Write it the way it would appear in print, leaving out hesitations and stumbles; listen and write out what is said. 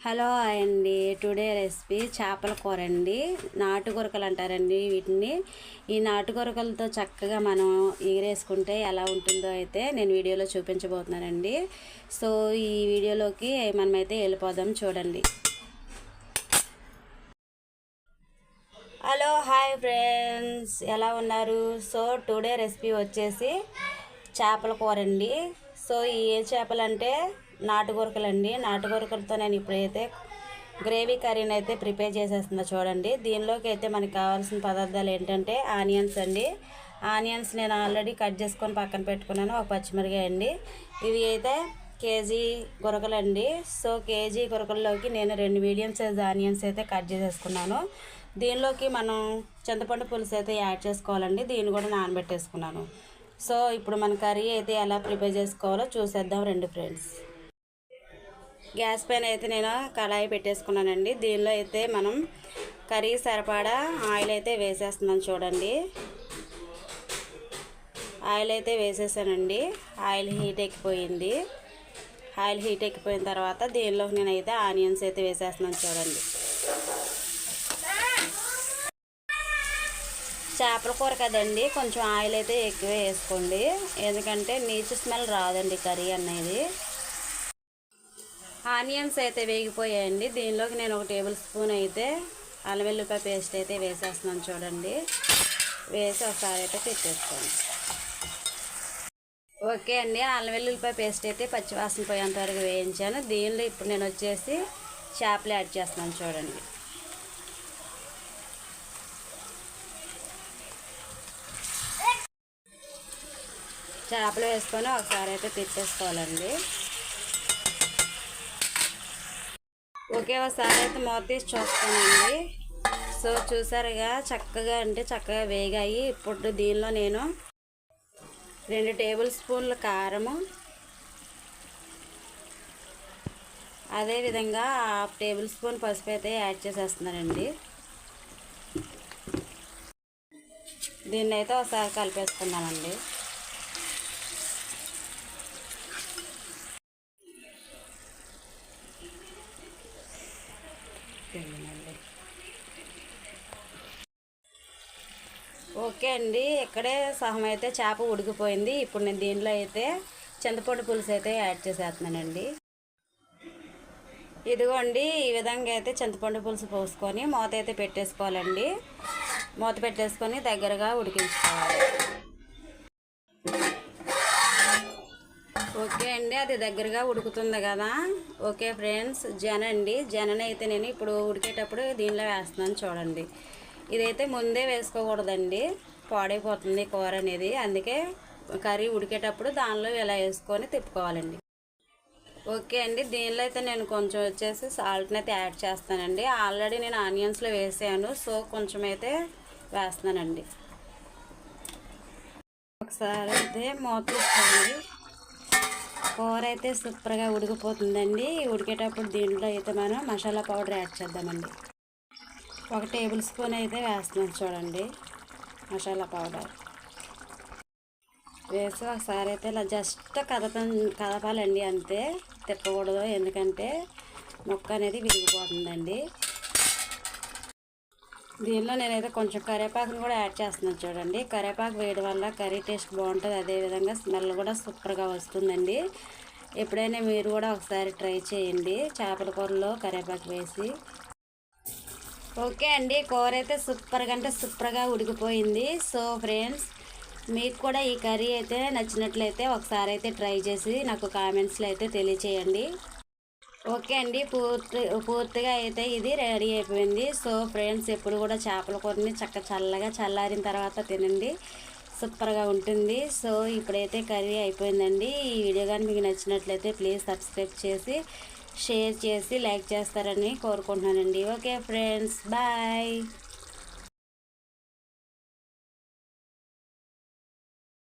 Hello అండి, today recipe చేపల కూర అండి. నాటుకొరకలు అంటారండి వీటిని. ఈ నాటుకొరకలతో చక్కగా మనం ఎగిరేసుకుంటే ఎలా ఉంటుందో అయితే నేను వీడియోలో చూపించబోతున్నానండి. సో ఈ వీడియోలోకి మనమైతే వెళ్ళిపోదాం, చూడండి. హలో, హాయ్ ఫ్రెండ్స్, ఎలా ఉన్నారు? సో టుడే రెసిపీ వచ్చేసి చేపల కూర అండి. సో ఈ చేపలు అంటే నాటుకొరకలండి. నాటుకొరకలతో నేను ఇప్పుడైతే గ్రేవీ కర్రీని అయితే ప్రిపేర్ చేసేస్తున్నా, చూడండి. దీనిలోకి అయితే మనకి కావాల్సిన పదార్థాలు ఏంటంటే ఆనియన్స్ అండి. ఆనియన్స్ నేను ఆల్రెడీ కట్ చేసుకొని పక్కన పెట్టుకున్నాను. ఒక పచ్చిమిరకాయ అండి. ఇవి అయితే కేజీ కొరకలండి. సో కేజీ కొరకల్లోకి నేను 2 మీడియం సైజ్ ఆనియన్స్ అయితే కట్ చేసేసుకున్నాను. దీనిలోకి మనం చింతపండు పులుసు అయితే యాడ్ చేసుకోవాలండి. దీన్ని కూడా నానబెట్టేసుకున్నాను. సో ఇప్పుడు మన కర్రీ అయితే ఎలా ప్రిపేర్ చేసుకోవాలో చూసేద్దాం రండి ఫ్రెండ్స్. గ్యాస్ పైన అయితే నేను కళాయి పెట్టేసుకున్నానండి. దీనిలో అయితే మనం కర్రీ సరిపడా ఆయిల్ అయితే వేసేస్తున్నాను, చూడండి. ఆయిల్ అయితే వేసేసానండి. ఆయిల్ హీట్ ఎక్కిపోయింది. ఆయిల్ హీట్ ఎక్కిపోయిన తర్వాత దీనిలో నేనైతే ఆనియన్స్ అయితే వేసేస్తున్నాను, చూడండి. చేపల కూర కదండి, కొంచెం ఆయిల్ అయితే ఎక్కువ వేసుకోండి, ఎందుకంటే నీచు స్మెల్ రాదండి కర్రీ అనేది. ఆనియన్స్ అయితే వేగిపోయాయండి. దీనిలోకి నేను 1 టేబుల్ స్పూన్ అయితే అల్లం వెల్లుల్లిపాయ పేస్ట్ అయితే వేసేస్తున్నాను, చూడండి. వేసి ఒకసారి అయితే పెట్టేసుకోండి. ఓకే అండి, అల్లం వెల్లుల్లిపాయ పేస్ట్ అయితే పచ్చివాసన పోయేంత వరకు వేయించాను. దీనిలో ఇప్పుడు నేను వచ్చేసి చేపలు యాడ్ చేస్తున్నాను, చూడండి. చేపలు వేసుకొని ఒకసారి అయితే తిప్పేసుకోవాలండి. ఒకే ఒకసారి అయితే మూత తీసి చూస్తానండి. సో చూసారుగా, చక్కగా చక్కగా వేగాయి. ఇప్పుడు దీనిలో నేను 2 టేబుల్ స్పూన్ల కారము, అదేవిధంగా 1/2 టేబుల్ స్పూన్ పసుపు అయితే యాడ్ చేసేస్తున్నానండి. దీన్ని అయితే ఒకసారి కలిపేసుకున్నామండి. ఓకే అండి, ఇక్కడే సహం అయితే చేప ఉడికిపోయింది. ఇప్పుడు నేను దీనిలో అయితే చింతపండు పులుసు అయితే యాడ్ చేసేస్తున్నానండి. ఇదిగోండి, ఈ విధంగా అయితే చింతపండు పులుసు పోసుకొని మూత అయితే పెట్టేసుకోవాలండి. మూత పెట్టేసుకొని దగ్గరగా ఉడికించుకోవాలి. ఓకే అండి, అది దగ్గరగా ఉడుకుతుంది కదా. ఓకే ఫ్రెండ్స్, జనని అయితే నేను ఇప్పుడు ఉడికేటప్పుడు దీనిలో వేస్తున్నాను, చూడండి. ఇదైతే ముందే వేసుకోకూడదండి, పాడైపోతుంది కూర అనేది. అందుకే కర్రీ ఉడికేటప్పుడు దానిలో ఇలా వేసుకొని తిప్పుకోవాలండి. ఓకే అండి, దీనిలో అయితే నేను కొంచెం వచ్చేసి సాల్ట్ని అయితే యాడ్ చేస్తానండి. ఆల్రెడీ నేను ఆనియన్స్లో వేసాను, సో కొంచెం అయితే వేస్తున్నానండి. ఒకసారి అయితే మూత తీసుకోండి. కూర అయితే సూపర్గా ఉడికిపోతుందండి. ఉడికేటప్పుడు దీంట్లో అయితే మనం మసాలా పౌడర్ యాడ్ చేద్దామండి. 1 టేబుల్ స్పూన్ అయితే వేస్తున్నాను, చూడండి, మసాలా పౌడర్ వేసి ఒకసారి అయితే ఇలా జస్ట్ కదపాలండి, అంతే. తిప్పకూడదు, ఎందుకంటే ముక్క అనేది విరిగిపోతుందండి. దీనిలో నేనైతే కొంచెం కరివేపాకును కూడా యాడ్ చేస్తున్నాను, చూడండి. కరివేపాకు వేయడం వల్ల కర్రీ టేస్ట్ బాగుంటుంది, అదేవిధంగా స్మెల్ కూడా సూపర్గా వస్తుందండి. ఎప్పుడైనా మీరు కూడా ఒకసారి ట్రై చేయండి చేపల కూరలో కరివేపాకు వేసి. ఓకే అండి, కూర అయితే సూపర్గా ఉడికిపోయింది. సో ఫ్రెండ్స్, మీకు కూడా ఈ కర్రీ అయితే నచ్చినట్లయితే ఒకసారి అయితే ట్రై చేసి నాకు కామెంట్స్లో అయితే తెలియచేయండి. ఓకే అండి, పూర్తిగా అయితే ఇది రెడీ అయిపోయింది. సో ఫ్రెండ్స్, ఎప్పుడు కూడా చేపల కూరని చల్లగా చల్లారిన తర్వాత తినండి, సూపర్గా ఉంటుంది. సో ఇప్పుడైతే కర్రీ అయిపోయిందండి. ఈ వీడియో కానీ మీకు నచ్చినట్లయితే ప్లీజ్ సబ్స్క్రైబ్ చేసి షేర్ చేసి లైక్ చేస్తారని కోరుకుంటున్నానండి. Okay friends, bye.